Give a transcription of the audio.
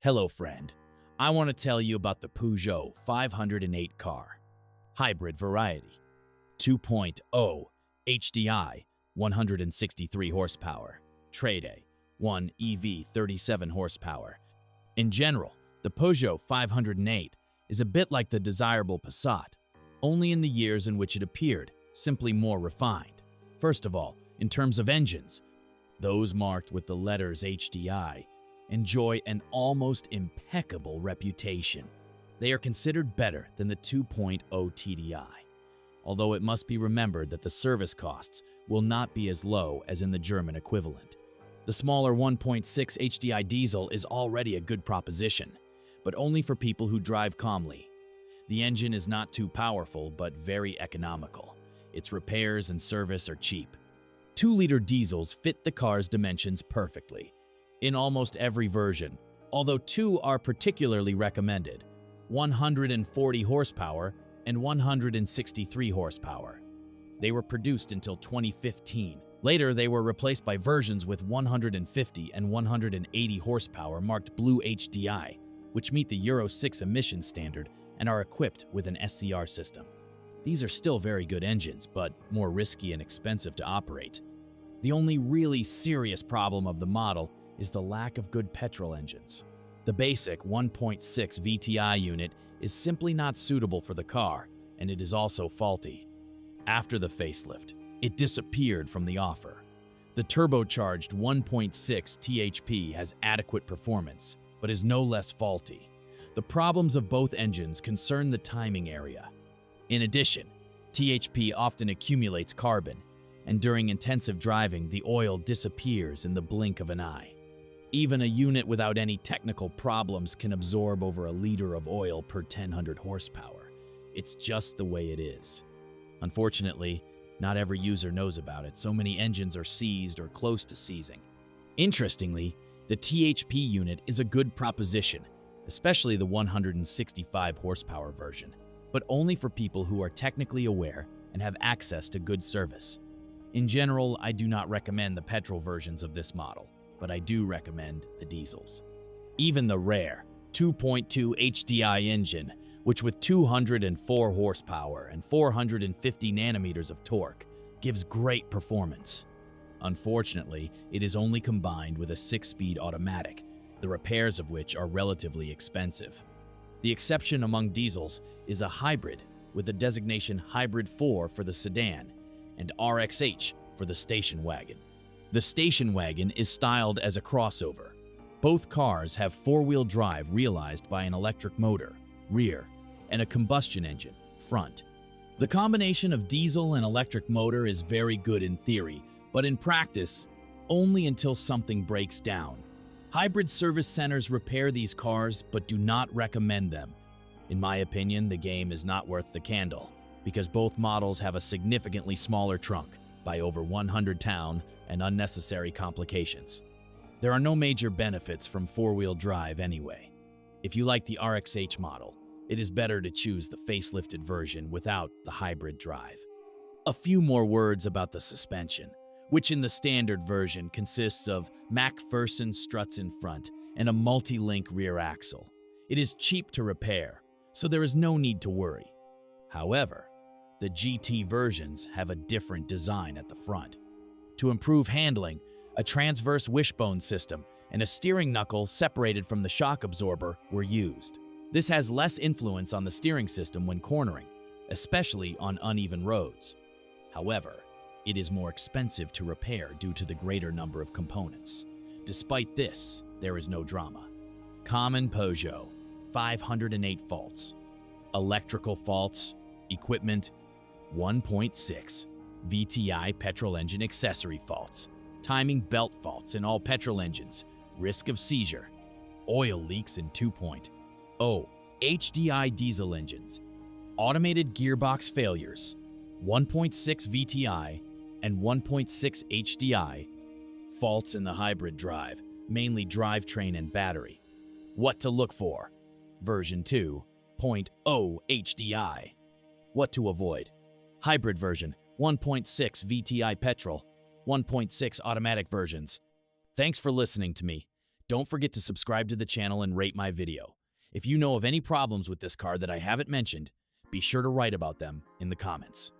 Hello, friend. I want to tell you about the Peugeot 508 car. Hybrid variety. 2.0 HDI, 163 horsepower. Trade A, 1 EV, 37 horsepower. In general, the Peugeot 508 is a bit like the desirable Passat, only in the years in which it appeared, simply more refined. First of all, in terms of engines, those marked with the letters HDI enjoy an almost impeccable reputation. They are considered better than the 2.0 TDI, although it must be remembered that the service costs will not be as low as in the German equivalent. The smaller 1.6 HDI diesel is already a good proposition, but only for people who drive calmly. The engine is not too powerful, but very economical. Its repairs and service are cheap. 2-liter diesels fit the car's dimensions perfectly in almost every version, although two are particularly recommended: 140 horsepower and 163 horsepower. They were produced until 2015. Later, they were replaced by versions with 150 and 180 horsepower marked Blue HDI, which meet the Euro 6 emissions standard and are equipped with an SCR system. These are still very good engines, but more risky and expensive to operate. The only really serious problem of the model is the lack of good petrol engines. The basic 1.6 VTI unit is simply not suitable for the car, and it is also faulty. After the facelift, it disappeared from the offer. The turbocharged 1.6 THP has adequate performance, but is no less faulty. The problems of both engines concern the timing area. In addition, THP often accumulates carbon, and during intensive driving, the oil disappears in the blink of an eye. Even a unit without any technical problems can absorb over a liter of oil per 1,000 horsepower. It's just the way it is. Unfortunately, not every user knows about it, so many engines are seized or close to seizing. Interestingly, the THP unit is a good proposition, especially the 165 horsepower version, but only for people who are technically aware and have access to good service. In general, I do not recommend the petrol versions of this model, but I do recommend the diesels. Even the rare 2.2 HDI engine, which with 204 horsepower and 450 nanometers of torque, gives great performance. Unfortunately, it is only combined with a 6-speed automatic, the repairs of which are relatively expensive. The exception among diesels is a hybrid with the designation Hybrid 4 for the sedan and RXH for the station wagon. The station wagon is styled as a crossover. Both cars have 4-wheel drive realized by an electric motor, rear, and a combustion engine, front. The combination of diesel and electric motor is very good in theory, but in practice, only until something breaks down. Hybrid service centers repair these cars but do not recommend them. In my opinion, the game is not worth the candle, because both models have a significantly smaller trunk, by over 100 pounds, and unnecessary complications. There are no major benefits from 4-wheel drive anyway. If you like the RXH model, it is better to choose the facelifted version without the hybrid drive. A few more words about the suspension, which in the standard version consists of MacPherson struts in front and a multi-link rear axle. It is cheap to repair, so there is no need to worry. However, the GT versions have a different design at the front. To improve handling, a transverse wishbone system and a steering knuckle separated from the shock absorber were used. This has less influence on the steering system when cornering, especially on uneven roads. However, it is more expensive to repair due to the greater number of components. Despite this, there is no drama. Common Peugeot 508 faults. Electrical faults, equipment, 1.6 VTI petrol engine accessory faults, timing belt faults in all petrol engines, risk of seizure, oil leaks in 2.0 HDI diesel engines, automated gearbox failures, 1.6 VTI and 1.6 HDI, faults in the hybrid drive, mainly drivetrain and battery. What to look for? Version 2.0 HDI. What to avoid? Hybrid version, 1.6 VTI petrol, 1.6 automatic versions. Thanks for listening to me. Don't forget to subscribe to the channel and rate my video. If you know of any problems with this car that I haven't mentioned, be sure to write about them in the comments.